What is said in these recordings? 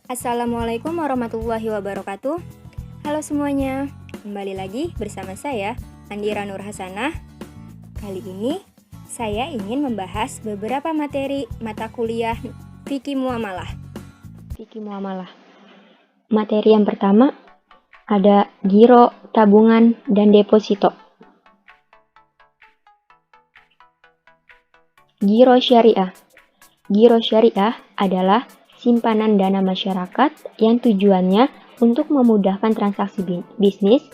Assalamualaikum warahmatullahi wabarakatuh. Halo semuanya, kembali lagi bersama saya, Andira Nur Hasanah. Kali ini, saya ingin membahas beberapa materi mata kuliah Fikih Muamalah. Fikih Muamalah. Materi yang pertama, ada giro, tabungan, dan deposito. Giro syariah. Giro syariah adalah simpanan dana masyarakat yang tujuannya untuk memudahkan transaksi bisnis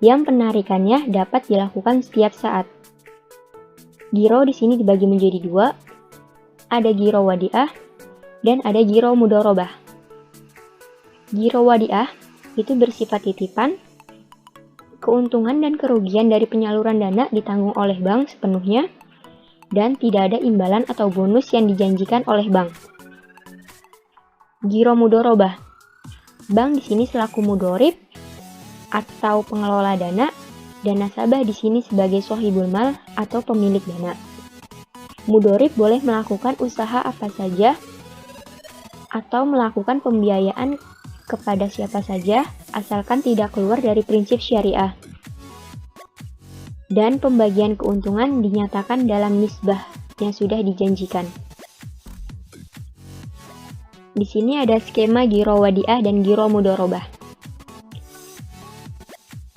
yang penarikannya dapat dilakukan setiap saat. Giro di sini dibagi menjadi dua, ada giro wadiah dan ada giro mudharabah. Giro wadiah itu bersifat titipan, keuntungan dan kerugian dari penyaluran dana ditanggung oleh bank sepenuhnya dan tidak ada imbalan atau bonus yang dijanjikan oleh bank. Giro mudharabah. Bank di sini selaku mudharib atau pengelola dana dan nasabah di sini sebagai shahibul mal atau pemilik dana. Mudharib boleh melakukan usaha apa saja atau melakukan pembiayaan kepada siapa saja asalkan tidak keluar dari prinsip syariah. Dan pembagian keuntungan dinyatakan dalam nisbah yang sudah dijanjikan. Di sini ada skema giro wadiah dan giro mudharabah.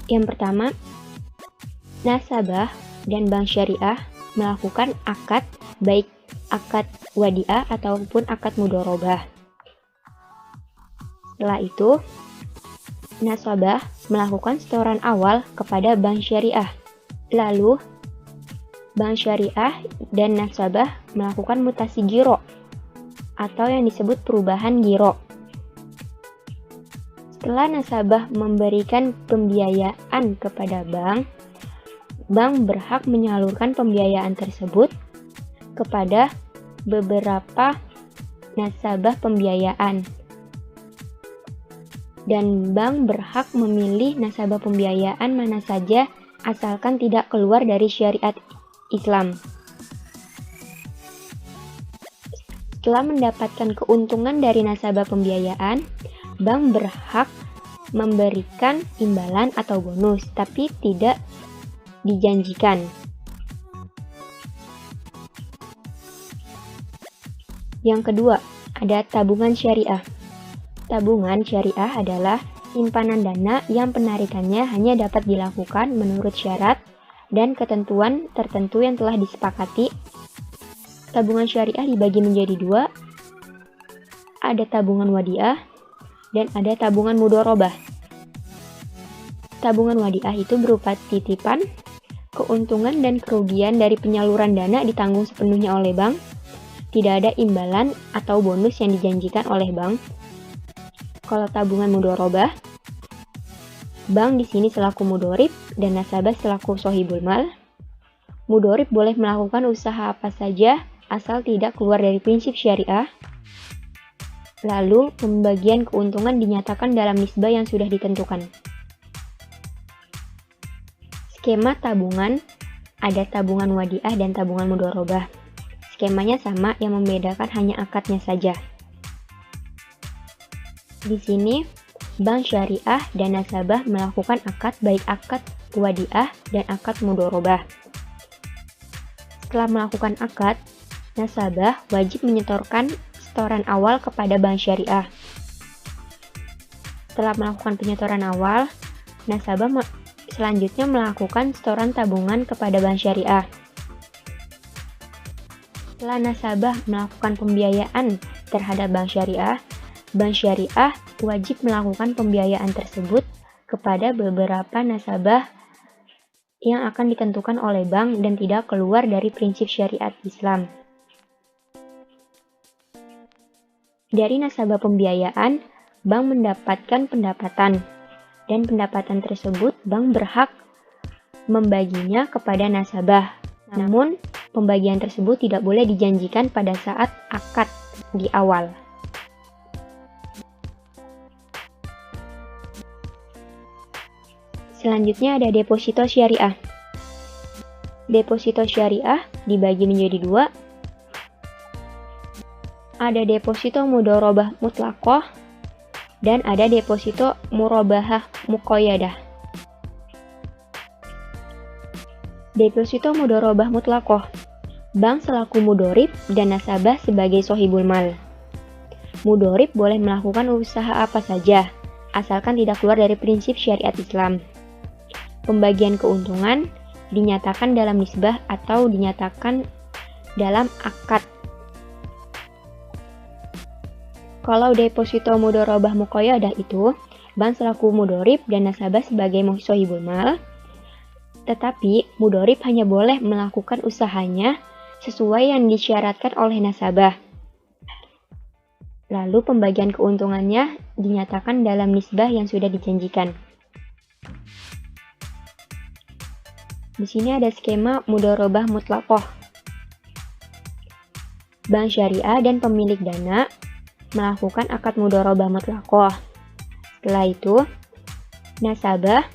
Yang pertama, nasabah dan bank syariah melakukan akad, baik akad wadiah ataupun akad mudharabah. Setelah itu, nasabah melakukan setoran awal kepada bank syariah. Lalu, bank syariah dan nasabah melakukan mutasi giro atau yang disebut perubahan giro. Setelah nasabah memberikan pembiayaan kepada bank, bank berhak menyalurkan pembiayaan tersebut kepada beberapa nasabah pembiayaan. Dan bank berhak memilih nasabah pembiayaan mana saja asalkan tidak keluar dari syariat Islam. Setelah mendapatkan keuntungan dari nasabah pembiayaan, bank berhak memberikan imbalan atau bonus, tapi tidak dijanjikan. Yang kedua, ada tabungan syariah. Tabungan syariah adalah simpanan dana yang penarikannya hanya dapat dilakukan menurut syarat dan ketentuan tertentu yang telah disepakati. Tabungan syariah dibagi menjadi dua, ada tabungan wadiah dan ada tabungan mudharabah. Tabungan wadiah itu berupa titipan, keuntungan dan kerugian dari penyaluran dana ditanggung sepenuhnya oleh bank, tidak ada imbalan atau bonus yang dijanjikan oleh bank. Kalau tabungan mudharabah, bank di sini selaku mudharib dan nasabah selaku shahibul mal. Mudharib boleh melakukan usaha apa saja asal tidak keluar dari prinsip syariah. Lalu, pembagian keuntungan dinyatakan dalam nisbah yang sudah ditentukan. Skema tabungan, ada tabungan wadiah dan tabungan mudharabah. Skemanya sama, yang membedakan hanya akadnya saja. Di sini, bank syariah dan nasabah melakukan akad, baik akad wadiah dan akad mudharabah. Setelah melakukan akad, nasabah wajib menyetorkan setoran awal kepada bank syariah. Setelah melakukan penyetoran awal, nasabah selanjutnya melakukan setoran tabungan kepada bank syariah. Setelah nasabah melakukan pembiayaan terhadap bank syariah wajib melakukan pembiayaan tersebut kepada beberapa nasabah yang akan ditentukan oleh bank dan tidak keluar dari prinsip syariat Islam. Dari nasabah pembiayaan, bank mendapatkan pendapatan, dan pendapatan tersebut bank berhak membaginya kepada nasabah. Namun, pembagian tersebut tidak boleh dijanjikan pada saat akad di awal. Selanjutnya ada deposito syariah. Deposito syariah dibagi menjadi dua. Ada deposito mudharabah mutlaqah dan ada deposito murabahah muqayyadah. Deposito mudharabah mutlaqah. Bank selaku mudorib dan nasabah sebagai sohibul mal. Mudorib boleh melakukan usaha apa saja, asalkan tidak keluar dari prinsip syariat Islam. Pembagian keuntungan dinyatakan dalam nisbah atau dinyatakan dalam akad. Kalau deposito mudharabah muqayyadah itu, bank selaku mudorib dan nasabah sebagai sohibul mal, tetapi mudorib hanya boleh melakukan usahanya sesuai yang disyaratkan oleh nasabah. Lalu pembagian keuntungannya dinyatakan dalam nisbah yang sudah dijanjikan. Di sini ada skema mudharabah mutlaqah. Bank syariah dan pemilik dana melakukan akad mudharabah mutlaqah. Setelah itu, nasabah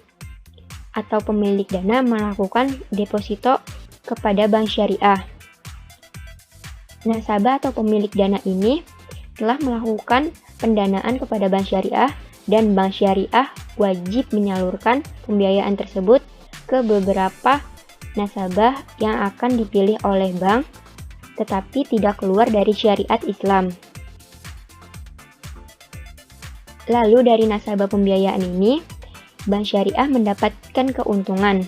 atau pemilik dana melakukan deposito kepada bank syariah. Nasabah atau pemilik dana ini telah melakukan pendanaan kepada bank syariah dan bank syariah wajib menyalurkan pembiayaan tersebut ke beberapa nasabah yang akan dipilih oleh bank tetapi tidak keluar dari syariat Islam. Lalu dari nasabah pembiayaan ini, bank syariah mendapatkan keuntungan.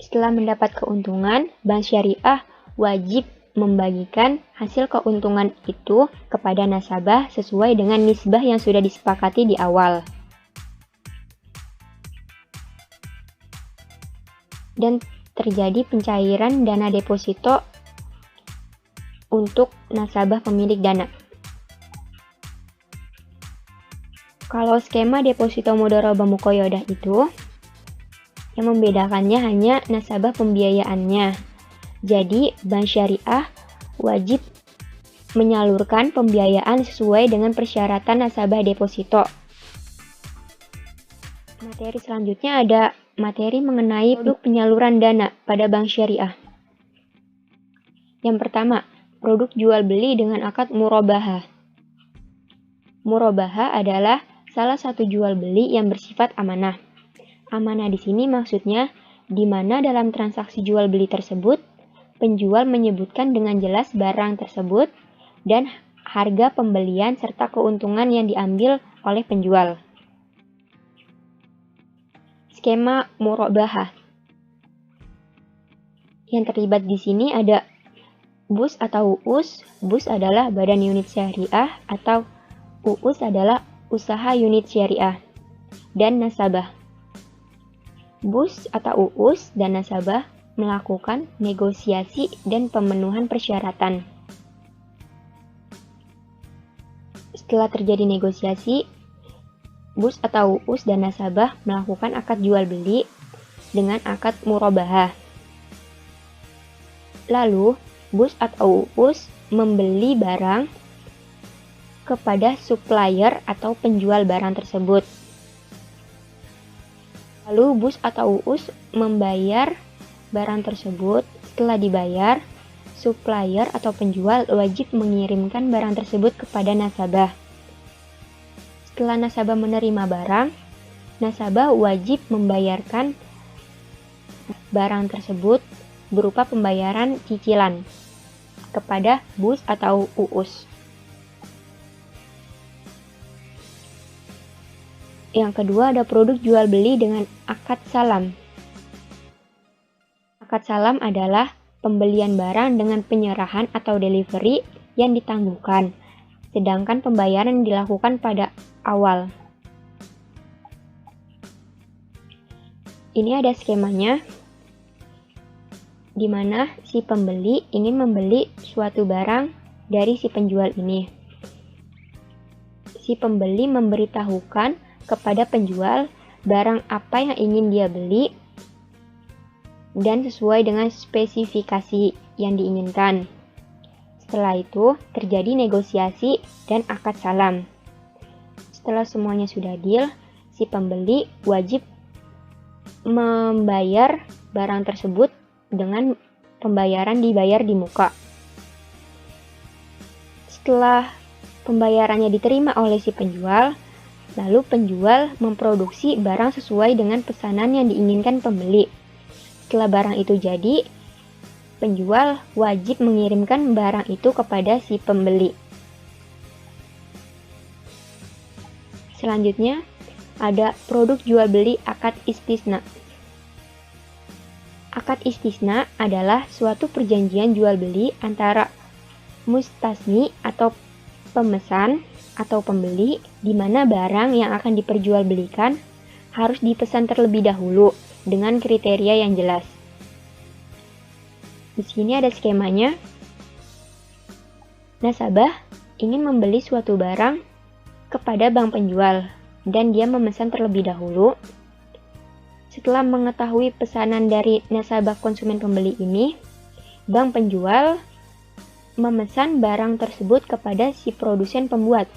Setelah mendapat keuntungan, bank syariah wajib membagikan hasil keuntungan itu kepada nasabah sesuai dengan nisbah yang sudah disepakati di awal. Dan terjadi pencairan dana deposito untuk nasabah pemilik dana. Kalau skema deposito mudharabah muqayyadah itu, yang membedakannya hanya nasabah pembiayaannya. Jadi, bank syariah wajib menyalurkan pembiayaan sesuai dengan persyaratan nasabah deposito. Materi selanjutnya ada materi mengenai produk penyaluran dana pada bank syariah. Yang pertama, produk jual beli dengan akad murabahah. Murabahah adalah salah satu jual beli yang bersifat amanah. Amanah di sini maksudnya di mana dalam transaksi jual beli tersebut, penjual menyebutkan dengan jelas barang tersebut dan harga pembelian serta keuntungan yang diambil oleh penjual. Skema murabahah. Yang terlibat di sini ada BUS atau UUS. BUS adalah Badan Unit Syariah atau UUS adalah Usaha Unit Syariah dan nasabah. BUS atau UUS dan nasabah melakukan negosiasi dan pemenuhan persyaratan. Setelah terjadi negosiasi, BUS atau UUS dan nasabah melakukan akad jual beli dengan akad murabahah. Lalu, BUS atau UUS membeli barang kepada supplier atau penjual barang tersebut. Lalu BUS atau UUS membayar barang tersebut. Setelah dibayar, supplier atau penjual wajib mengirimkan barang tersebut kepada nasabah. Setelah nasabah menerima barang, nasabah wajib membayarkan barang tersebut berupa pembayaran cicilan kepada BUS atau UUS. Yang kedua ada produk jual beli dengan akad salam. Akad salam adalah pembelian barang dengan penyerahan atau delivery yang ditangguhkan, sedangkan pembayaran dilakukan pada awal. Ini ada skemanya, di mana si pembeli ingin membeli suatu barang dari si penjual ini. Si pembeli memberitahukan kepada penjual barang apa yang ingin dia beli dan sesuai dengan spesifikasi yang diinginkan. Setelah itu terjadi negosiasi dan akad salam. Setelah semuanya sudah deal, si pembeli wajib membayar barang tersebut dengan pembayaran dibayar di muka. Setelah pembayarannya diterima oleh si penjual, lalu penjual memproduksi barang sesuai dengan pesanan yang diinginkan pembeli. Setelah barang itu jadi, penjual wajib mengirimkan barang itu kepada si pembeli. Selanjutnya, ada produk jual beli akad istisna. Akad istisna adalah suatu perjanjian jual beli antara mustasni atau pemesan atau pembeli, di mana barang yang akan diperjualbelikan harus dipesan terlebih dahulu dengan kriteria yang jelas. Di sini ada skemanya. Nasabah ingin membeli suatu barang kepada bank penjual dan dia memesan terlebih dahulu. Setelah mengetahui pesanan dari nasabah konsumen pembeli ini, bank penjual memesan barang tersebut kepada si produsen pembuat.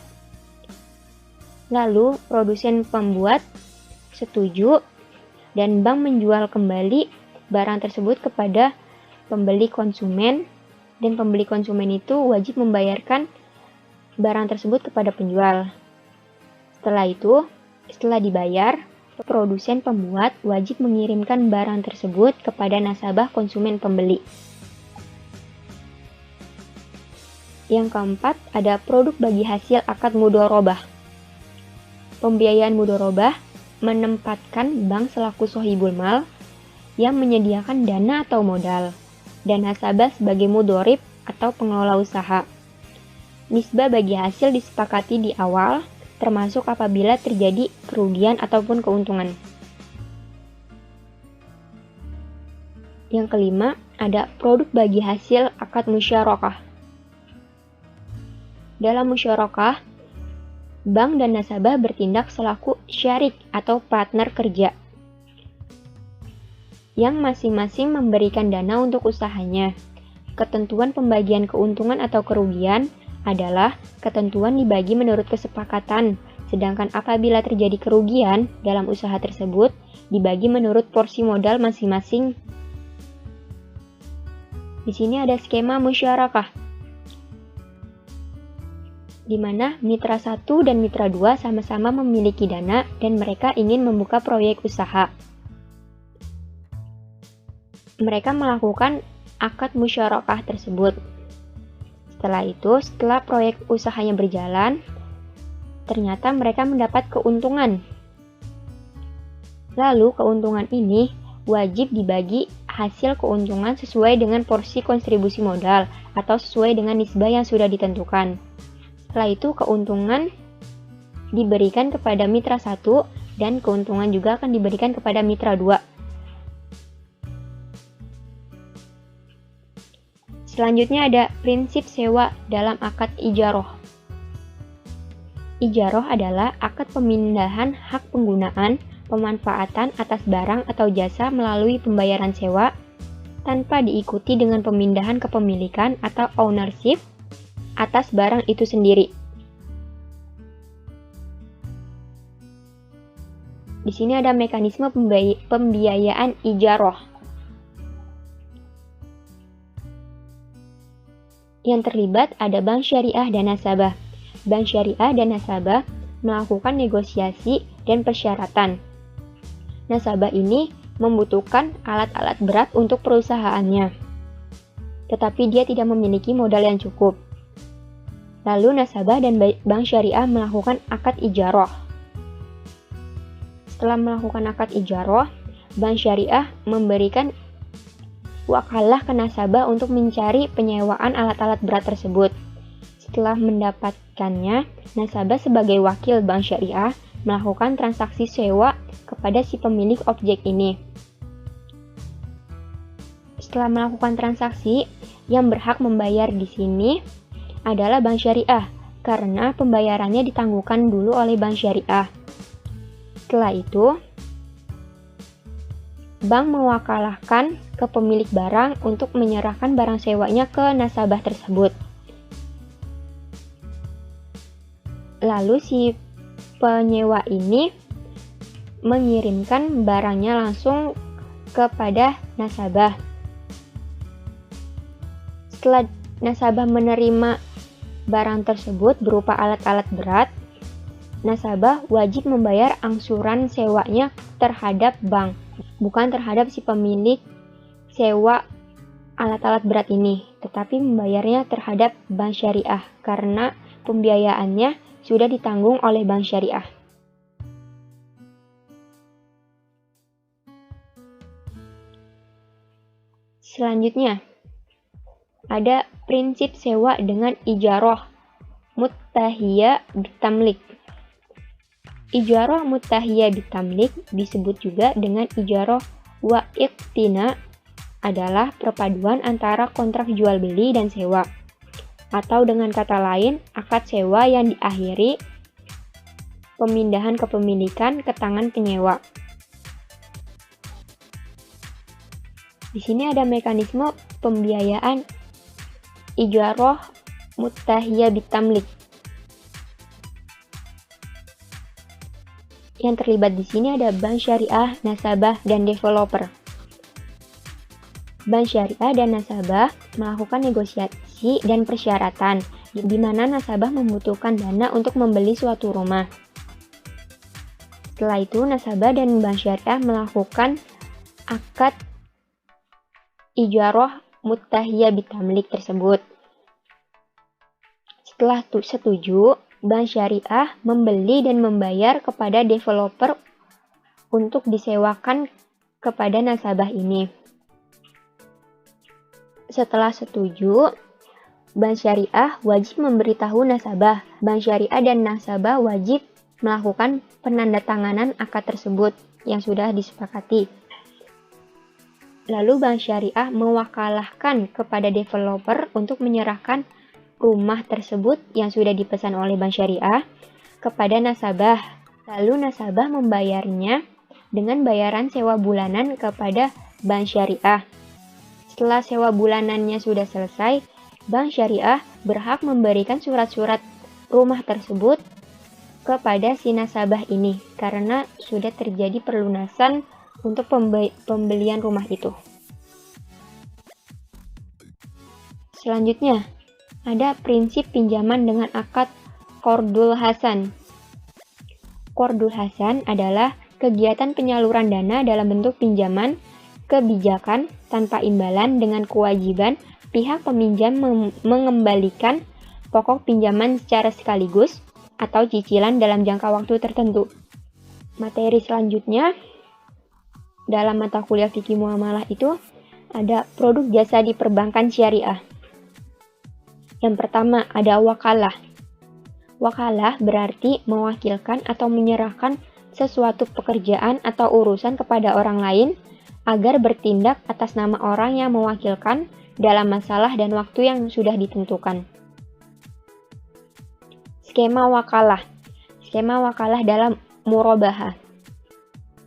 Lalu produsen pembuat setuju dan bank menjual kembali barang tersebut kepada pembeli konsumen, dan pembeli konsumen itu wajib membayarkan barang tersebut kepada penjual. Setelah dibayar, produsen pembuat wajib mengirimkan barang tersebut kepada nasabah konsumen pembeli. Yang keempat, ada produk bagi hasil akad mudharabah. Pembiayaan mudharabah menempatkan bank selaku sohibul mal yang menyediakan dana atau modal, dan nasabah sebagai mudharib atau pengelola usaha. Nisbah bagi hasil disepakati di awal, termasuk apabila terjadi kerugian ataupun keuntungan. Yang kelima, ada produk bagi hasil akad musyarakah. Dalam musyarakah, bank dan nasabah bertindak selaku syarik atau partner kerja, yang masing-masing memberikan dana untuk usahanya. Ketentuan pembagian keuntungan atau kerugian adalah ketentuan dibagi menurut kesepakatan, sedangkan apabila terjadi kerugian dalam usaha tersebut, dibagi menurut porsi modal masing-masing. Di sini ada skema musyarakah, di mana mitra 1 dan mitra 2 sama-sama memiliki dana dan mereka ingin membuka proyek usaha. Mereka melakukan akad musyarakah tersebut. Setelah proyek usahanya berjalan, ternyata mereka mendapat keuntungan. Lalu keuntungan ini wajib dibagi hasil keuntungan sesuai dengan porsi kontribusi modal atau sesuai dengan nisbah yang sudah ditentukan. Setelah itu keuntungan diberikan kepada mitra 1 dan keuntungan juga akan diberikan kepada mitra 2. Selanjutnya ada prinsip sewa dalam akad ijaroh. Ijaroh adalah akad pemindahan hak penggunaan, pemanfaatan atas barang atau jasa melalui pembayaran sewa tanpa diikuti dengan pemindahan kepemilikan atau ownership atas barang itu sendiri. Di sini ada mekanisme pembiayaan ijaroh. Yang terlibat ada bank syariah dan nasabah. Bank syariah dan nasabah melakukan negosiasi dan persyaratan. Nasabah ini membutuhkan alat-alat berat untuk perusahaannya, tetapi dia tidak memiliki modal yang cukup. Lalu nasabah dan bank syariah melakukan akad ijaroh. Setelah melakukan akad ijaroh, bank syariah memberikan wakalah ke nasabah untuk mencari penyewaan alat-alat berat tersebut. Setelah mendapatkannya, nasabah sebagai wakil bank syariah melakukan transaksi sewa kepada si pemilik objek ini. Setelah melakukan transaksi, yang berhak membayar di sini adalah bank syariah, karena pembayarannya ditangguhkan dulu oleh bank syariah. Setelah itu, bank mewakalahkan ke pemilik barang untuk menyerahkan barang sewanya ke nasabah tersebut. Lalu si penyewa ini mengirimkan barangnya langsung kepada nasabah. Setelah nasabah menerima barang tersebut berupa alat-alat berat, nasabah wajib membayar angsuran sewanya terhadap bank, bukan terhadap si pemilik sewa alat-alat berat ini, tetapi membayarnya terhadap bank syariah karena pembiayaannya sudah ditanggung oleh bank syariah. Selanjutnya, ada prinsip sewa dengan ijarah muttahiyah bitamlik. Ijarah muttahiyah bitamlik disebut juga dengan ijarah wa iqtina, adalah perpaduan antara kontrak jual beli dan sewa, atau dengan kata lain, akad sewa yang diakhiri pemindahan kepemilikan ke tangan penyewa. Di sini ada mekanisme pembiayaan ijarah muttahiyah bitamlik. Yang terlibat di sini ada bank syariah, nasabah, dan developer. Bank syariah dan nasabah melakukan negosiasi dan persyaratan, di mana nasabah membutuhkan dana untuk membeli suatu rumah. Setelah itu, nasabah dan bank syariah melakukan akad ijarah muttahiyah bitamlik tersebut. Setelah setuju, bank syariah membeli dan membayar kepada developer untuk disewakan kepada nasabah ini. Setelah setuju, bank syariah wajib memberitahu nasabah. Bank syariah dan nasabah wajib melakukan penandatanganan akad tersebut yang sudah disepakati. Lalu bank syariah mewakalahkan kepada developer untuk menyerahkan rumah tersebut yang sudah dipesan oleh bank syariah kepada nasabah. Lalu nasabah membayarnya dengan bayaran sewa bulanan kepada bank syariah. Setelah sewa bulanannya sudah selesai, bank syariah berhak memberikan surat-surat rumah tersebut kepada si nasabah ini karena sudah terjadi perlunasan untuk pembelian rumah itu. Selanjutnya, ada prinsip pinjaman dengan akad qardul hasan. Qardul hasan adalah kegiatan penyaluran dana dalam bentuk pinjaman kebijakan tanpa imbalan dengan kewajiban pihak peminjam mengembalikan pokok pinjaman secara sekaligus atau cicilan dalam jangka waktu tertentu. Materi selanjutnya dalam mata kuliah fikih muamalah itu ada produk jasa di perbankan syariah. Yang pertama ada wakalah. Wakalah berarti mewakilkan atau menyerahkan sesuatu pekerjaan atau urusan kepada orang lain agar bertindak atas nama orang yang mewakilkan dalam masalah dan waktu yang sudah ditentukan. Skema wakalah. Skema wakalah dalam murabahah.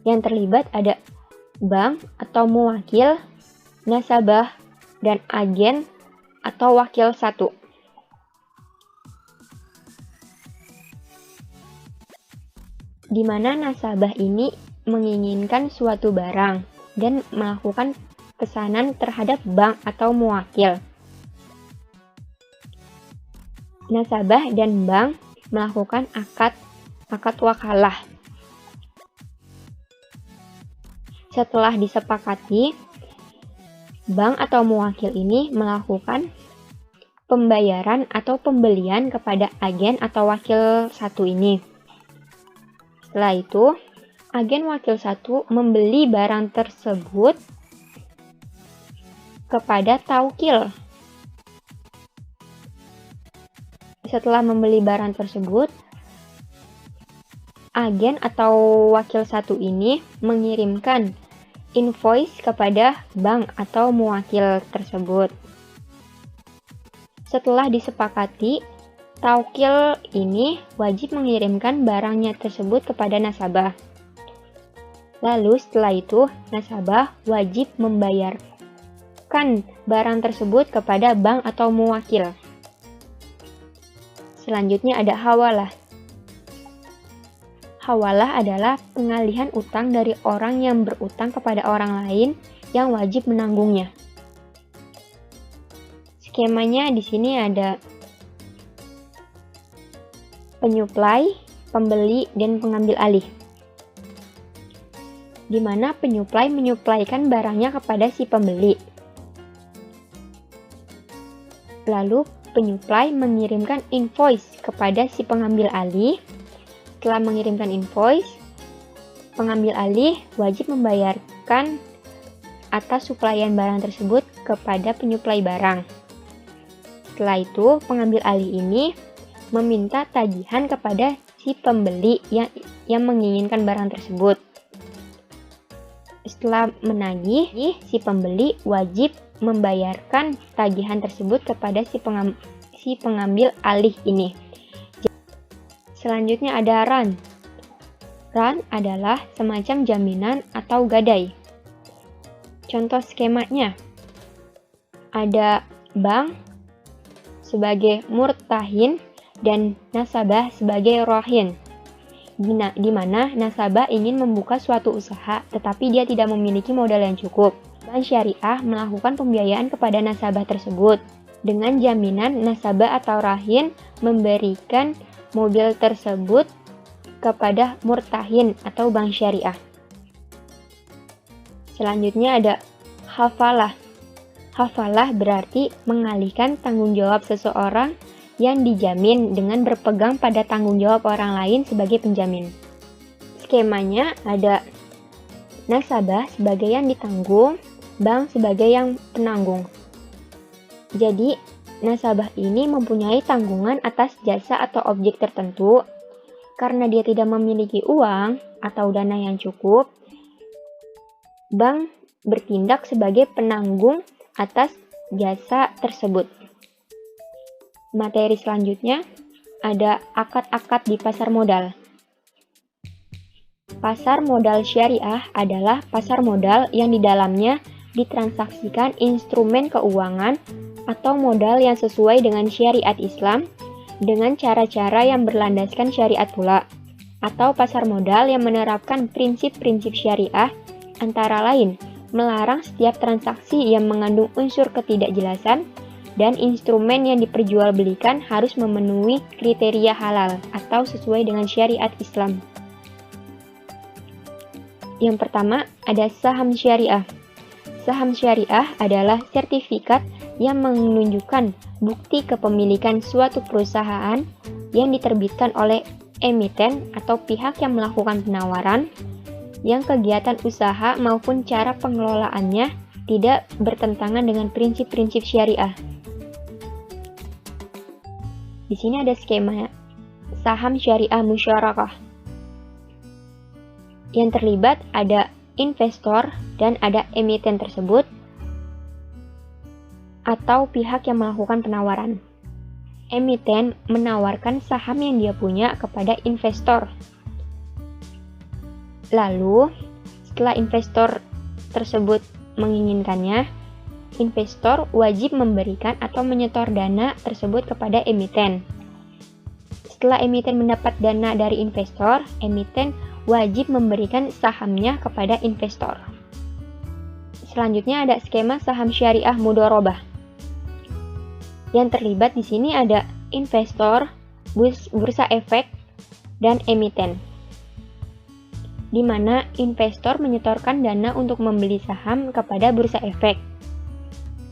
Yang terlibat ada bank atau mewakil, nasabah, dan agen atau wakil satu. Di mana nasabah ini menginginkan suatu barang dan melakukan pesanan terhadap bank atau mewakil. Nasabah dan bank melakukan akad wakalah. Setelah disepakati, bank atau mewakil ini melakukan pembayaran atau pembelian kepada agen atau wakil satu ini. Setelah itu, agen wakil satu membeli barang tersebut kepada taukil. Setelah membeli barang tersebut, agen atau wakil satu ini mengirimkan invoice kepada bank atau mewakil tersebut. Setelah disepakati, taukil ini wajib mengirimkan barangnya tersebut kepada nasabah. Lalu setelah itu, nasabah wajib membayarkan barang tersebut kepada bank atau mewakil. Selanjutnya ada hawalah. Hawalah adalah pengalihan utang dari orang yang berutang kepada orang lain yang wajib menanggungnya. Skemanya di sini ada penyuplai, pembeli, dan pengambil alih. Di mana penyuplai menyuplaikan barangnya kepada si pembeli. Lalu penyuplai mengirimkan invoice kepada si pengambil alih. Setelah mengirimkan invoice, pengambil alih wajib membayarkan atas suplaian barang tersebut kepada penyuplai barang. Setelah itu, pengambil alih ini meminta tagihan kepada si pembeli yang menginginkan barang tersebut. Setelah menagih, si pembeli wajib membayarkan tagihan tersebut kepada si pengambil alih ini. Selanjutnya ada ran. Ran adalah semacam jaminan atau gadai. Contoh skemanya, ada bank sebagai murtahin dan nasabah sebagai rohin. Di mana nasabah ingin membuka suatu usaha tetapi dia tidak memiliki modal yang cukup. Bank syariah melakukan pembiayaan kepada nasabah tersebut dengan jaminan nasabah atau rahin memberikan mobil tersebut kepada murtahin atau bank syariah. Selanjutnya ada hafalah. Hafalah berarti mengalihkan tanggung jawab seseorang yang dijamin dengan berpegang pada tanggung jawab orang lain sebagai penjamin. Skemanya ada nasabah sebagai yang ditanggung, bank sebagai yang penanggung. Jadi, nasabah ini mempunyai tanggungan atas jasa atau objek tertentu. Karena dia tidak memiliki uang atau dana yang cukup, bank bertindak sebagai penanggung atas jasa tersebut. Materi selanjutnya ada akad-akad di pasar modal. Pasar modal syariah adalah pasar modal yang di dalamnya ditransaksikan instrumen keuangan atau modal yang sesuai dengan syariat Islam dengan cara-cara yang berlandaskan syariat pula, atau pasar modal yang menerapkan prinsip-prinsip syariah antara lain melarang setiap transaksi yang mengandung unsur ketidakjelasan dan instrumen yang diperjualbelikan harus memenuhi kriteria halal atau sesuai dengan syariat Islam. Yang pertama ada saham syariah. Saham syariah adalah sertifikat yang menunjukkan bukti kepemilikan suatu perusahaan yang diterbitkan oleh emiten atau pihak yang melakukan penawaran, yang kegiatan usaha maupun cara pengelolaannya tidak bertentangan dengan prinsip-prinsip syariah. Di sini ada skema saham syariah musyarakah. Yang terlibat ada investor dan ada emiten tersebut atau pihak yang melakukan penawaran. Emiten menawarkan saham yang dia punya kepada investor. Lalu, setelah investor tersebut menginginkannya, investor wajib memberikan atau menyetor dana tersebut kepada emiten. Setelah emiten mendapat dana dari investor, emiten wajib memberikan sahamnya kepada investor. Selanjutnya ada skema saham syariah mudharabah. Yang terlibat di sini ada investor, bursa efek, dan emiten. Di mana investor menyetorkan dana untuk membeli saham kepada bursa efek.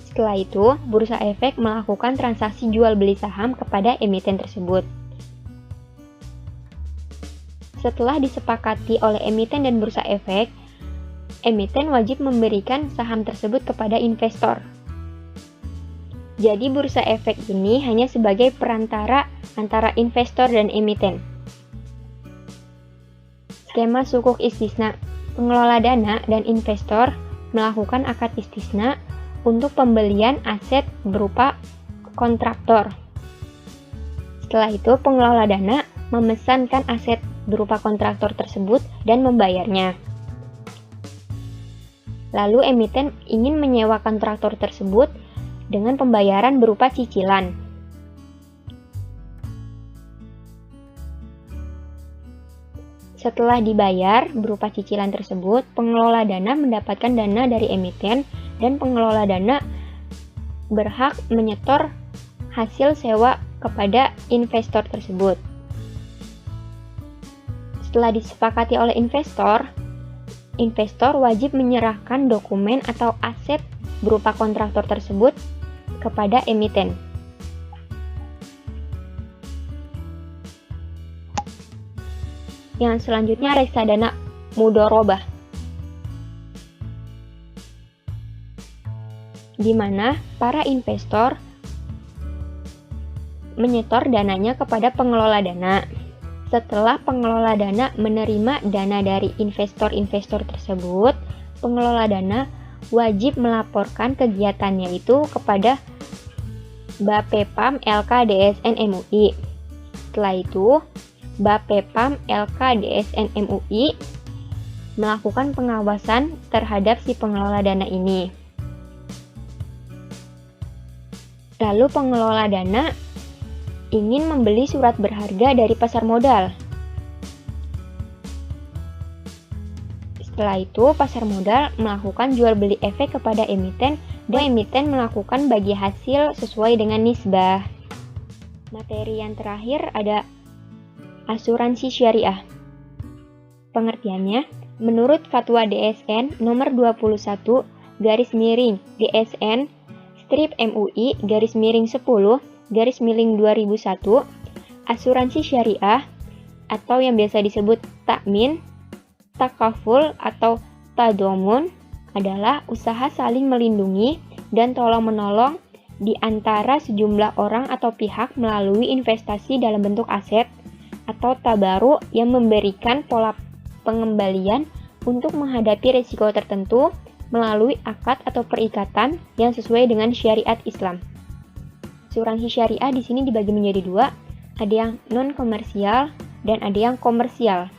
Setelah itu, bursa efek melakukan transaksi jual beli saham kepada emiten tersebut. Setelah disepakati oleh emiten dan bursa efek, emiten wajib memberikan saham tersebut kepada investor. Jadi bursa efek ini hanya sebagai perantara antara investor dan emiten. Skema sukuk istisna. Pengelola dana dan investor melakukan akad istisna untuk pembelian aset berupa kontraktor. Setelah itu, pengelola dana memesankan aset berupa kontraktor tersebut dan membayarnya. Lalu emiten ingin menyewa kontraktor tersebut dengan pembayaran berupa cicilan. Setelah dibayar berupa cicilan tersebut, pengelola dana mendapatkan dana dari emiten dan pengelola dana berhak menyetor hasil sewa kepada investor tersebut. Setelah disepakati oleh investor, investor wajib menyerahkan dokumen atau aset berupa kontraktor tersebut kepada emiten. Yang selanjutnya reksadana mudharabah, di mana para investor menyetor dananya kepada pengelola dana. Setelah pengelola dana menerima dana dari investor-investor tersebut, pengelola dana wajib melaporkan kegiatannya itu kepada Bapepam LK.DSN MUI. Setelah itu, Bapepam LK.DSN MUI melakukan pengawasan terhadap si pengelola dana ini. Lalu pengelola dana ingin membeli surat berharga dari pasar modal. Setelah itu, pasar modal melakukan jual beli efek kepada emiten dan emiten melakukan bagi hasil sesuai dengan nisbah. Materi yang terakhir ada asuransi syariah. Pengertiannya, menurut Fatwa DSN nomor 21 DSN MUI 10/2001, asuransi syariah atau yang biasa disebut takmin, takaful atau tadomun adalah usaha saling melindungi dan tolong-menolong di antara sejumlah orang atau pihak melalui investasi dalam bentuk aset atau tabaru yang memberikan pola pengembalian untuk menghadapi risiko tertentu melalui akad atau perikatan yang sesuai dengan syariat Islam. Asuransi syariah di sini dibagi menjadi dua, ada yang non-komersial dan ada yang komersial.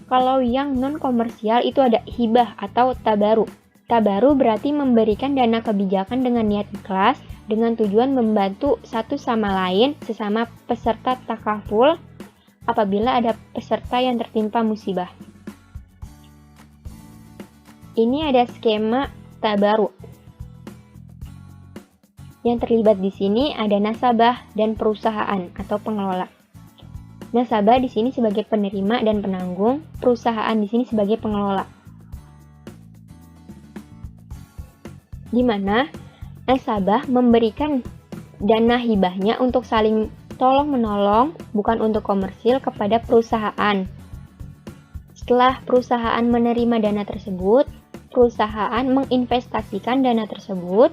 Kalau yang non-komersial itu ada hibah atau tabaru. Tabaru berarti memberikan dana kebijakan dengan niat ikhlas dengan tujuan membantu satu sama lain sesama peserta takaful apabila ada peserta yang tertimpa musibah. Ini ada skema tabaru. Yang terlibat di sini ada nasabah dan perusahaan atau pengelola. Nasabah di sini sebagai penerima dan penanggung, perusahaan di sini sebagai pengelola. Di mana nasabah memberikan dana hibahnya untuk saling tolong-menolong, bukan untuk komersil, kepada perusahaan. Setelah perusahaan menerima dana tersebut, perusahaan menginvestasikan dana tersebut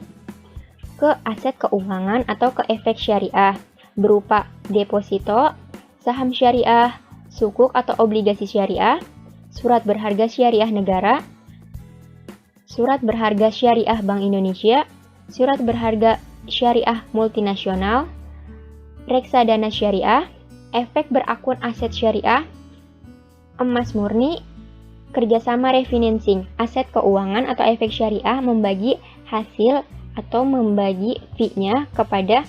ke aset keuangan atau ke efek syariah berupa deposito, saham syariah, sukuk atau obligasi syariah, surat berharga syariah negara, surat berharga syariah Bank Indonesia, surat berharga syariah multinasional, reksadana syariah, efek berakun aset syariah, emas murni, kerjasama refinancing, aset keuangan atau efek syariah membagi hasil atau membagi fee-nya kepada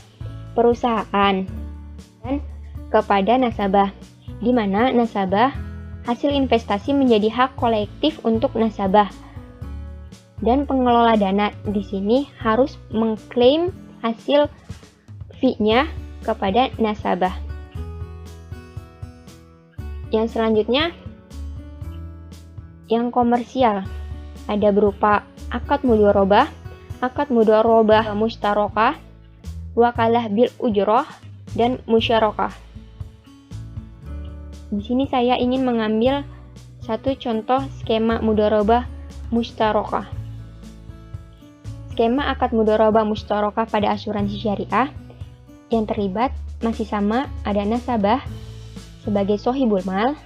perusahaan dan kepada nasabah, di mana nasabah hasil investasi menjadi hak kolektif untuk nasabah dan pengelola dana di sini harus mengklaim hasil fee-nya kepada nasabah. Yang selanjutnya yang komersial ada berupa akad mudharabah mustarokah, wakalah bil ujroh, dan musyarakah. Di sini saya ingin mengambil satu contoh skema mudharabah mustarokah. Skema akad mudharabah mustarokah pada asuransi syariah yang terlibat masih sama, ada nasabah sebagai sohibul mal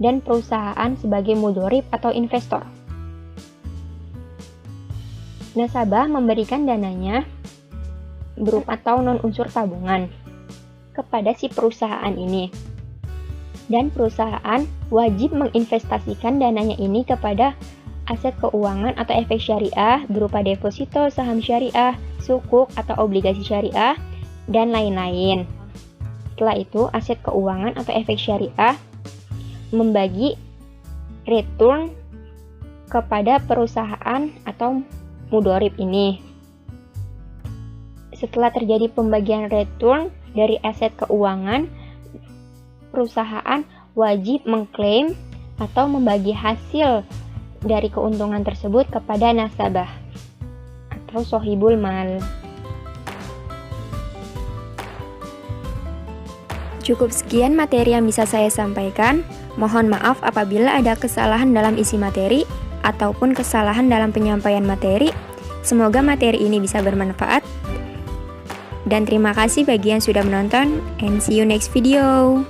dan perusahaan sebagai mudharib atau investor. Nasabah memberikan dananya berupa atau non-unsur tabungan kepada si perusahaan ini. Dan perusahaan wajib menginvestasikan dananya ini kepada aset keuangan atau efek syariah berupa deposito, saham syariah, sukuk atau obligasi syariah, dan lain-lain. Setelah itu, aset keuangan atau efek syariah membagi return kepada perusahaan atau mudharib ini. Setelah terjadi pembagian return dari aset keuangan, perusahaan wajib mengklaim atau membagi hasil dari keuntungan tersebut kepada nasabah atau sohibul mal. Cukup sekian materi yang bisa saya sampaikan. Mohon maaf apabila ada kesalahan dalam isi materi ataupun kesalahan dalam penyampaian materi. Semoga materi ini bisa bermanfaat. Dan terima kasih bagi yang sudah menonton, and see you next video.